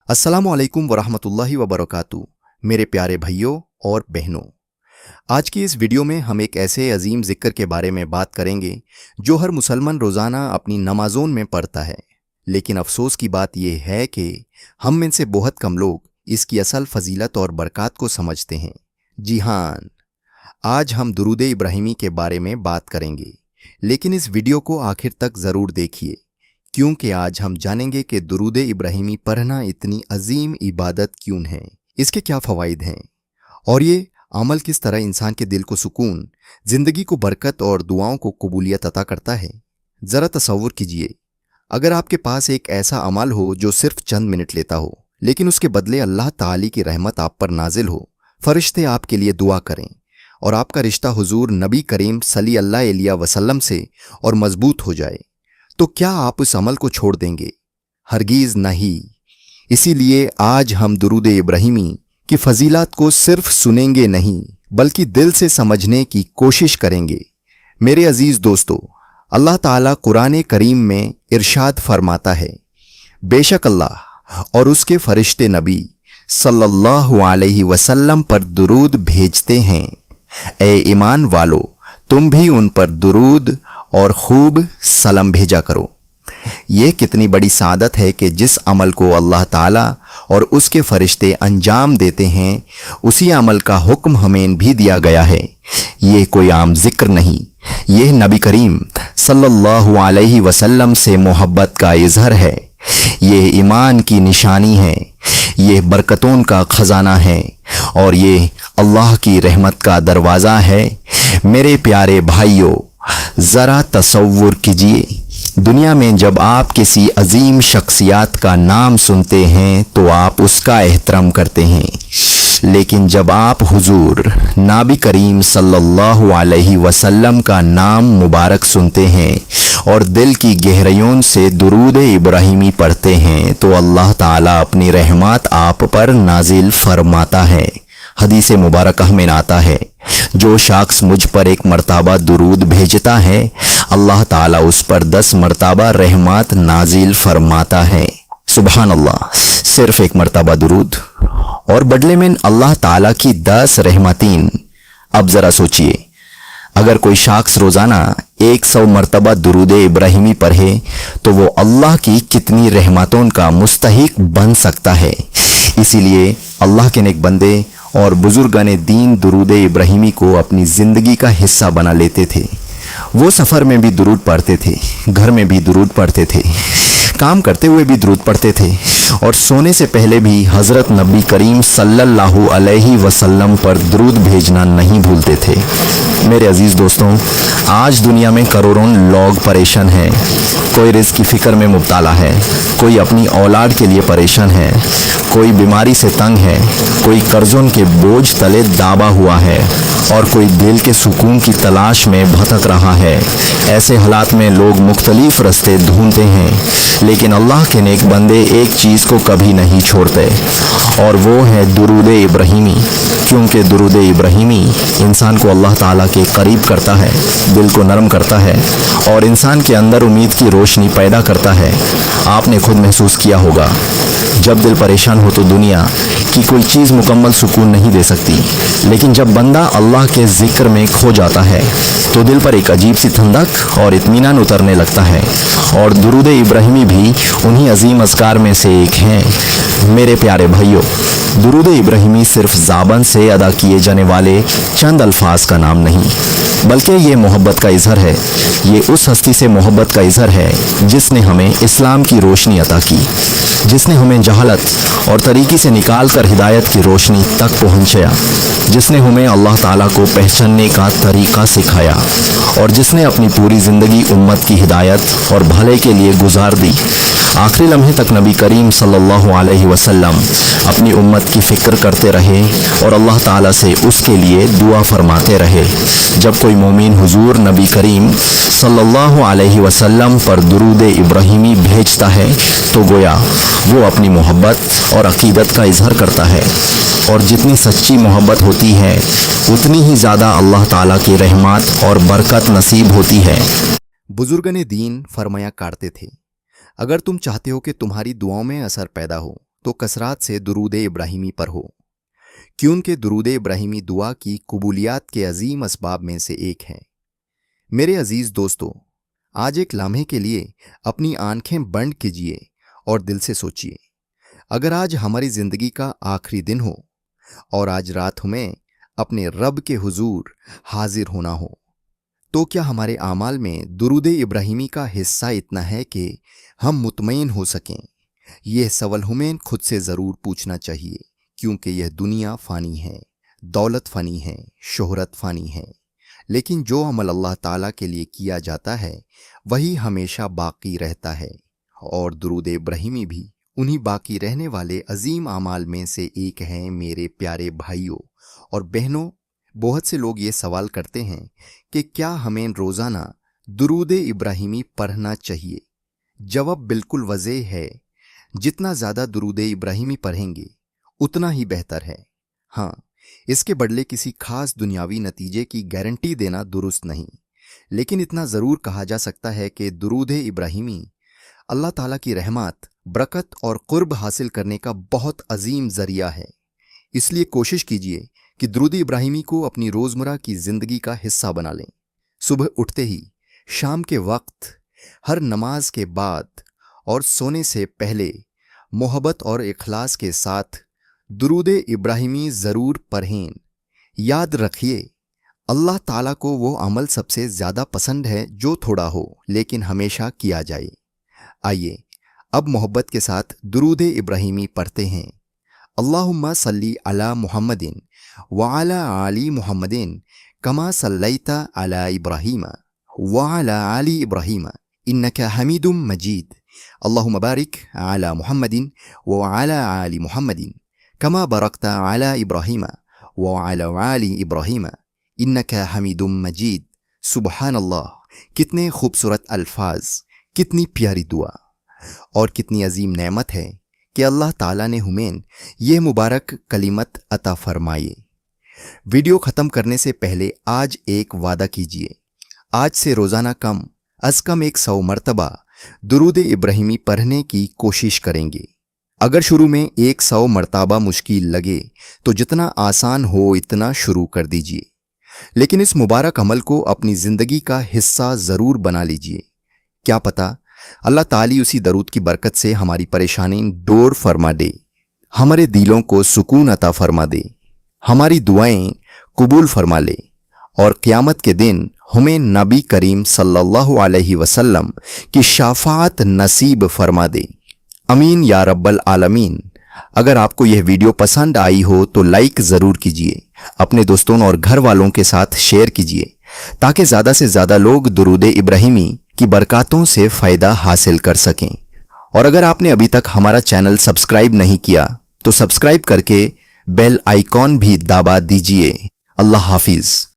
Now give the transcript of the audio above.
अस्सलामु अलैकुम वरहमतुल्लाहि वबरकातुहू। मेरे प्यारे भाइयों और बहनों, आज की इस वीडियो में हम एक ऐसे अजीम जिक्र के बारे में बात करेंगे जो हर मुसलमान रोज़ाना अपनी नमाज़ों में पढ़ता है। लेकिन अफसोस की बात यह है कि हम में से बहुत कम लोग इसकी असल फजीलत और बरक़ात को समझते हैं। जी हाँ, आज हम दुरूद इब्राहिमी के बारे में बात करेंगे, लेकिन इस वीडियो को आखिर तक ज़रूर देखिए, क्योंकि आज हम जानेंगे कि दुरूद इब्राहिमी पढ़ना इतनी अजीम इबादत क्यों है, इसके क्या फ़वाइद हैं और ये अमल किस तरह इंसान के दिल को सुकून, ज़िंदगी को बरकत और दुआओं को कबूलियत अता करता है। ज़रा तसव्वुर कीजिए, अगर आपके पास एक ऐसा अमल हो जो सिर्फ चंद मिनट लेता हो, लेकिन उसके बदले अल्लाह ताली की रहमत आप पर नाजिल हो, फरिश्ते आपके लिए दुआ करें और आपका रिश्ता हुजूर नबी करीम सल्लल्लाहु अलैहि वसल्लम से और मजबूत हो जाए, तो क्या आप उस अमल को छोड़ देंगे? हरगिज़ नहीं। इसीलिए आज हम दुरूद इब्राहिमी की फजीलत को सिर्फ सुनेंगे नहीं, बल्कि दिल से समझने की कोशिश करेंगे। मेरे अजीज दोस्तों, अल्लाह ताला कुरान करीम में इरशाद फरमाता है, बेशक अल्लाह और उसके फरिश्ते नबी सल्लल्लाहु अलैहि वसल्लम पर दुरूद भेजते हैं। ए ईमान वालो, तुम भी उन पर दुरूद और खूब सलाम भेजा करो। ये कितनी बड़ी सादत है कि जिस अमल को अल्लाह ताला और उसके फरिश्ते अंजाम देते हैं, उसी अमल का हुक्म हमें भी दिया गया है। ये कोई आम जिक्र नहीं, यह नबी करीम सल्लल्लाहु अलैहि वसल्लम से मोहब्बत का इजहार है। ये ईमान की निशानी है, ये बरकतों का खजाना है और ये अल्लाह की रहमत का दरवाज़ा है। मेरे प्यारे भाइयों, ज़रा तसव्वुर कीजिए, दुनिया में जब आप किसी अजीम शख्सियत का नाम सुनते हैं तो आप उसका एहतराम करते हैं, लेकिन जब आप हुजूर नबी करीम सल्लल्लाहु अलैहि वसल्लम का नाम मुबारक सुनते हैं और दिल की गहराइयों से दुरूद इब्राहिमी पढ़ते हैं, तो अल्लाह ताला अपनी रहमत आप पर नाजिल फरमाता है। हदीस मुबारकह में आता है, जो शख्स मुझ पर एक मर्तबा दुरूद भेजता है, अल्लाह ताला उस पर 10 मर्तबा रहमत नाजिल फरमाता है। सुभान अल्लाह, सिर्फ एक मर्तबा दुरूद और बदले में अल्लाह ताला की 10 रहमतीन। अब ज़रा सोचिए, अगर कोई शख्स रोज़ाना 100 मर्तबा दुरूद इब्राहिमी पढ़े तो वो अल्लाह की कितनी रहमतों का मुस्तहिक बन सकता है। इसीलिए अल्लाह के नेक बंदे और बुजुर्गाने दीन दुरूद इब्राहिमी को अपनी ज़िंदगी का हिस्सा बना लेते थे। वो सफ़र में भी दुरूद पढ़ते थे, घर में भी दुरूद पढ़ते थे, काम करते हुए भी दुरूद पढ़ते थे और सोने से पहले भी हज़रत नबी करीम सल्लल्लाहु अलैहि वसल्लम पर दुरूद भेजना नहीं भूलते थे। मेरे अजीज़ दोस्तों, आज दुनिया में करोड़ों लोग परेशान हैं। कोई रिज़्क़ की फ़िक्र में मुब्तला है, कोई अपनी औलाद के लिए परेशान है, कोई बीमारी से तंग है, कोई कर्ज़ों के बोझ तले दाबा हुआ है और कोई दिल के सुकून की तलाश में भटक रहा है। ऐसे हालात में लोग मुख्तलिफ रास्ते ढूंढते हैं, लेकिन अल्लाह के नेक बंदे एक चीज़ को कभी नहीं छोड़ते और वो है दुरूद इब्राहिमी, क्योंकि दुरूद इब्राहिमी इंसान को अल्लाह ताला के करीब करता है, दिल को नरम करता है और इंसान के अंदर उम्मीद की रोशनी पैदा करता है। आपने खुद महसूस किया होगा, जब दिल परेशान हो तो दुनिया की कोई चीज़ मुकम्मल सुकून नहीं दे सकती, लेकिन जब बंदा अल्लाह के ज़िक्र में खो जाता है तो दिल पर एक अजीब सी ठंडक और इत्मीनान उतरने लगता है। और दुरूद इब्राहिमी भी उन्हीं अजीम अज़कार में से एक हैं। मेरे प्यारे भाइयों, दुरूद इब्राहिमी सिर्फ ज़बान से अदा किए जाने वाले चंद अल्फाज का नाम नहीं, बल्कि ये मोहब्बत का इजहार है। ये उस हस्ती से मोहब्बत का इजहार है जिसने हमें इस्लाम की रोशनी अता की, जिसने हमें जहालत और तरीक़ी से निकाल कर हिदायत की रोशनी तक पहुँचाया, जिसने हमें अल्लाह ताला को पहचानने का तरीक़ा सिखाया और जिसने अपनी पूरी ज़िंदगी उम्मत की हिदायत और भले के लिए गुजार दी। आखिरी लम्हे तक नबी करीम सल्लल्लाहु अलैहि वसल्लम अपनी उम्मत की फ़िक्र करते रहे और अल्लाह ताला से उसके लिए दुआ फरमाते रहे। जब कोई मोमिन हुजूर नबी करीम सल्लल्लाहु अलैहि वसल्लम पर दुरूद इब्राहिमी भेजता है तो गोया वो अपनी मोहब्बत और अकीदत का इजहार करता है, और जितनी सच्ची मोहब्बत होती है उतनी ही ज़्यादा अल्लाह ताला की रहमत और बरकत नसीब होती है। बुजुर्गने दीन फरमाया करते थे, अगर तुम चाहते हो कि तुम्हारी दुआओं में असर पैदा हो تو कसरात से दुरूद इब्राहिमी पर हो, कि उनके दुरूद इब्राहिमी दुआ की कबूलियत के अजीम असबाब में से एक है। मेरे अजीज दोस्तों, आज एक लम्हे के लिए अपनी आंखें बंद कीजिए और दिल से सोचिए, अगर आज हमारी जिंदगी का आखिरी दिन हो और आज रात हमें अपने रब के हुजूर हाजिर होना हो, तो क्या हमारे आमाल में दुरूद इब्राहिमी का हिस्सा इतना है कि हम मुतमईन हो सकें? यह सवाल हमें खुद से ज़रूर पूछना चाहिए, क्योंकि यह दुनिया फ़ानी है, दौलत फ़ानी है, शोहरत फ़ानी है, लेकिन जो अमल अल्लाह ताला के लिए किया जाता है वही हमेशा बाकी रहता है। और दुरूद इब्राहिमी भी उन्हीं बाकी रहने वाले अजीम आमाल में से एक है। मेरे प्यारे भाइयों और बहनों, बहुत से लोग ये सवाल करते हैं कि क्या हमें रोज़ाना दुरूद इब्राहिमी पढ़ना चाहिए? जवाब बिल्कुल वाज़ेह है, जितना ज़्यादा दुरूद इब्राहिमी पढ़ेंगे उतना ही बेहतर है। हाँ, इसके बदले किसी खास दुनियावी नतीजे की गारंटी देना दुरुस्त नहीं, लेकिन इतना ज़रूर कहा जा सकता है कि दुरूद इब्राहिमी अल्लाह ताला की रहमत, बरकत और कुर्ब हासिल करने का बहुत अजीम ज़रिया है। इसलिए कोशिश कीजिए कि दुरूद इब्राहिमी को अपनी रोज़मर्रा की ज़िंदगी का हिस्सा बना लें। सुबह उठते ही, शाम के वक्त, हर नमाज के बाद और सोने से पहले मोहब्बत और इखलास के साथ दुरूद इब्राहिमी ज़रूर पढ़ें। याद रखिए, अल्लाह ताला को वो अमल सबसे ज़्यादा पसंद है जो थोड़ा हो लेकिन हमेशा किया जाए। आइए अब मोहब्बत के साथ दुरूद इब्राहिमी पढ़ते हैं। अल्लाहुम्मा सल्ली अला मुहम्मदिन व अला आली मुहम्मदिन कमा सल्लैता अला इब्राहीम व अला आली इब्राहीम इन्नका हमीदुम मजीद। अल्लाहुम्मा बारिक अला मुहम्मदिन व अला आली मुहम्मदिन कमा बरकता अला इब्राहीम व अला आली इब्राहीम इन्नका हमीदुम मजीद। सुबहान अल्लाह, कितने खूबसूरत अल्फाज, कितनी प्यारी दुआ और कितनी अजीम नेमत है कि अल्लाह ताला ने हमें यह मुबारक कलिमत अता फरमाए। वीडियो ख़त्म करने से पहले आज एक वादा कीजिए, आज से रोज़ाना कम अज़ कम 100 मरतबा दुरूद इब्राहिमी पढ़ने की कोशिश करेंगे। अगर शुरू में 100 मरतबा मुश्किल लगे तो जितना आसान हो इतना शुरू कर दीजिए, लेकिन इस मुबारक अमल को अपनी ज़िंदगी का हिस्सा ज़रूर बना लीजिए। क्या पता अल्लाह ताली उसी दरूद की बरकत से हमारी परेशानी दूर फरमा दे, हमारे दिलों को सुकून अता फरमा दे, हमारी दुआएं कबूल फरमा ले और क़यामत के दिन हमें नबी करीम सल्लल्लाहु अलैहि वसल्लम की शाफ़ात नसीब फरमा दे। अमीन या रब्बल आलमीन। अगर आपको यह वीडियो पसंद आई हो तो लाइक ज़रूर कीजिए, अपने दोस्तों और घर वालों के साथ शेयर कीजिए, ताकि ज़्यादा से ज़्यादा लोग दुरूद इब्राहिमी की बरकतों से फ़ायदा हासिल कर सकें। और अगर आपने अभी तक हमारा चैनल सब्सक्राइब नहीं किया तो सब्सक्राइब करके बेल आइकॉन भी दबा दीजिए। अल्लाह हाफिज़।